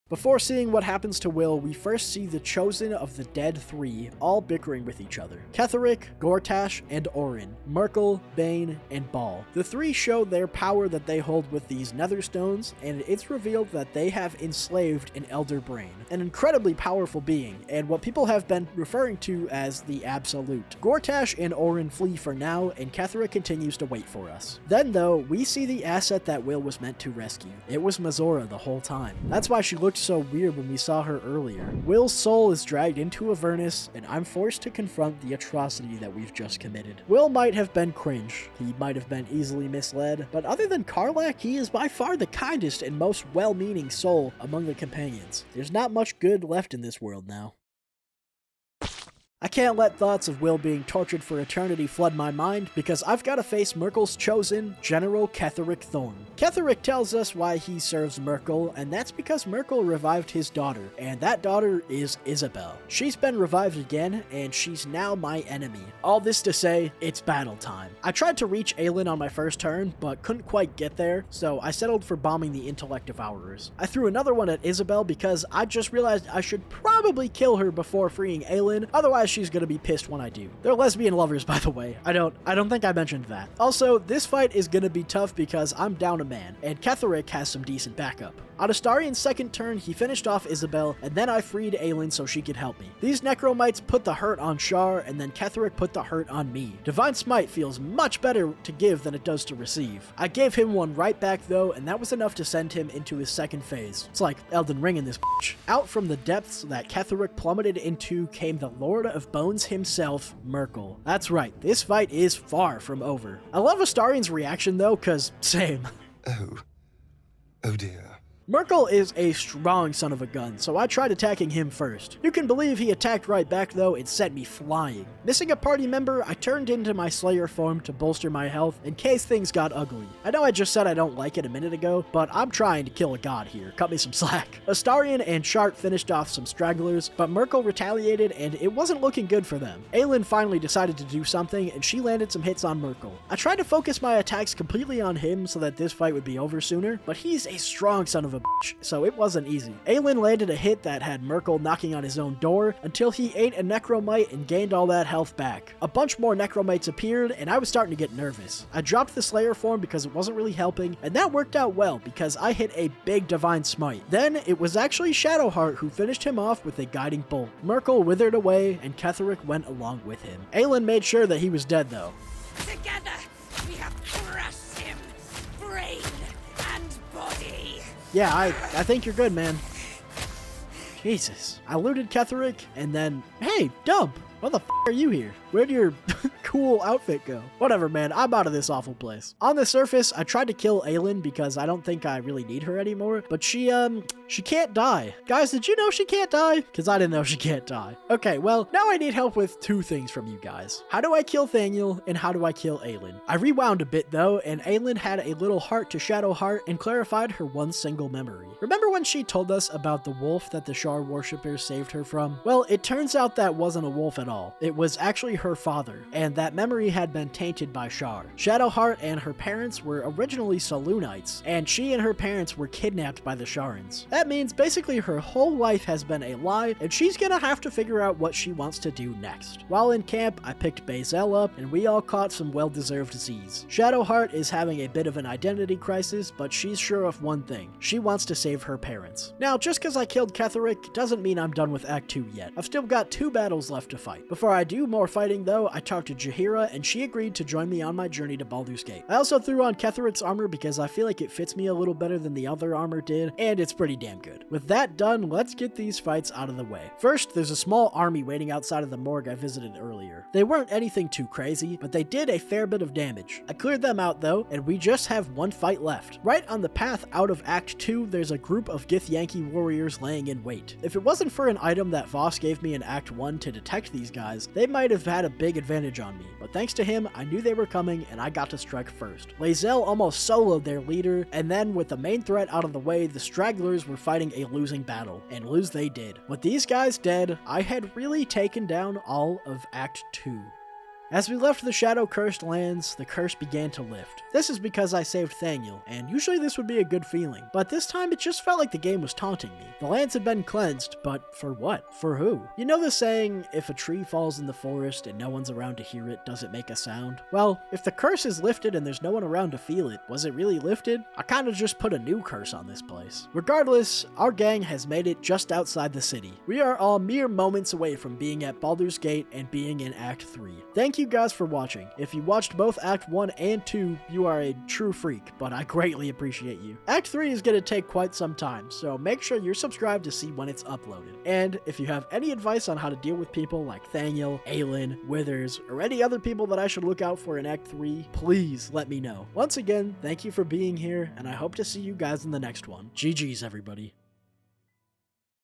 Before seeing what happens to Will, we first see the Chosen of the Dead Three all bickering with each other. Ketheric, Gortash, and Orin, Merkel, Bane, and Ball. The three show their power that they hold with these nether stones, and it's revealed that they have enslaved an Elder Brain, an incredibly powerful being, and what people have been referring to as the Absolute. Gortash and Orin flee for now, and Ketheric continues to wait for us. Then though, we see the asset that Will was meant to rescue. It was Mazora the whole time. That's why she looked so weird when we saw her earlier. Will's soul is dragged into Avernus, and I'm forced to confront the atrocity that we've just committed. Will might have been cringe, he might have been easily misled, but other than Karlach, he is by far the kindest and most well-meaning soul among the companions. There's not much good left in this world now. I can't let thoughts of Will being tortured for eternity flood my mind, because I've got to face Merkel's chosen, General Ketheric Thorn. Ketheric tells us why he serves Merkel, and that's because Merkel revived his daughter, and that daughter is Isabel. She's been revived again, and she's now my enemy. All this to say, it's battle time. I tried to reach Aelin on my first turn, but couldn't quite get there, so I settled for bombing the Intellect Devourers. I threw another one at Isabel because I just realized I should probably kill her before freeing Aelin, otherwise she's gonna be pissed when I do. They're lesbian lovers, by the way. I don't think I mentioned that. Also, this fight is gonna be tough because I'm down a man, and Ketheric has some decent backup. On Astarion's second turn, he finished off Isabel, and then I freed Aelin so she could help me. These Necromites put the hurt on Shar, and then Ketheric put the hurt on me. Divine Smite feels much better to give than it does to receive. I gave him one right back though, and that was enough to send him into his second phase. It's like Elden Ring in this bitch. Out from the depths that Ketheric plummeted into came the Lord of Bones himself, Merkel. That's right, this fight is far from over. I love Astarion's reaction though, cause same. Oh dear. Merkel is a strong son of a gun, so I tried attacking him first. You can believe he attacked right back though, and sent me flying. Missing a party member, I turned into my Slayer form to bolster my health in case things got ugly. I know I just said I don't like it a minute ago, but I'm trying to kill a god here. Cut me some slack. Astarion and Shart finished off some stragglers, but Merkel retaliated and it wasn't looking good for them. Aelin finally decided to do something and she landed some hits on Merkel. I tried to focus my attacks completely on him so that this fight would be over sooner, but he's a strong son of a bitch, so it wasn't easy. Aelin landed a hit that had Merkel knocking on his own door until he ate a necromite and gained all that health back. A bunch more necromites appeared and I was starting to get nervous. I dropped the Slayer form because it wasn't really helping, and that worked out well because I hit a big divine smite. Then it was actually Shadowheart who finished him off with a guiding bolt. Merkel withered away and Ketheric went along with him. Aelin made sure that he was dead though. Together, we have crushed him, brain and body. Yeah, I think you're good, man. Jesus. I looted Ketheric, and then, hey, Dump, why the f are you here? Where'd your cool outfit go? Whatever, man, I'm out of this awful place. On the surface, I tried to kill Aelin because I don't think I really need her anymore, but she can't die. Guys, did you know she can't die? Because I didn't know she can't die. Okay, well, now I need help with two things from you guys. How do I kill Thaniel, and how do I kill Aelin? I rewound a bit, though, and Aelin had a little heart to Shadowheart and clarified her one single memory. Remember when she told us about the wolf that the Shar worshippers saved her from? Well, it turns out that wasn't a wolf at all. It was actually her father, and that memory had been tainted by Shar. Shadowheart and her parents were originally Saloonites, and she and her parents were kidnapped by the Sharans. That means basically her whole life has been a lie, and she's gonna have to figure out what she wants to do next. While in camp, I picked lae'zel up, and we all caught some well-deserved Z's. Shadowheart is having a bit of an identity crisis, but she's sure of one thing. She wants to save her parents. Now, just because I killed Ketheric doesn't mean I'm done with Act 2 yet. I've still got 2 battles left to fight. Before I do more fighting though, I talked to Jaheira and she agreed to join me on my journey to Baldur's Gate. I also threw on Ketheric's armor because I feel like it fits me a little better than the other armor did, and it's pretty damn good. With that done, let's get these fights out of the way. First, there's a small army waiting outside of the morgue I visited earlier. They weren't anything too crazy, but they did a fair bit of damage. I cleared them out though, and we just have one fight left. Right on the path out of Act 2, there's a group of Githyanki warriors laying in wait. If it wasn't for an item that Voss gave me in Act 1 to detect these guys, they might have had a big advantage on me, but thanks to him, I knew they were coming and I got to strike first. lae'zel almost soloed their leader, and then with the main threat out of the way, the stragglers were fighting a losing battle, and lose they did. With these guys dead, I had really taken down all of Act 2. As we left the shadow-cursed lands, the curse began to lift. This is because I saved Thaniel, and usually this would be a good feeling, but this time it just felt like the game was taunting me. The lands had been cleansed, but for what? For who? You know the saying, if a tree falls in the forest and no one's around to hear it, does it make a sound? Well, if the curse is lifted and there's no one around to feel it, was it really lifted? I kinda just put a new curse on this place. Regardless, our gang has made it just outside the city. We are all mere moments away from being at Baldur's Gate and being in Act 3. Thank you guys for watching. If you watched both Act 1 and 2, you are a true freak, but I greatly appreciate you. Act 3 is going to take quite some time, so make sure you're subscribed to see when it's uploaded. And if you have any advice on how to deal with people like Thaniel, Aelin, Withers, or any other people that I should look out for in Act 3, please let me know. Once again, thank you for being here, and I hope to see you guys in the next one. GG's, everybody.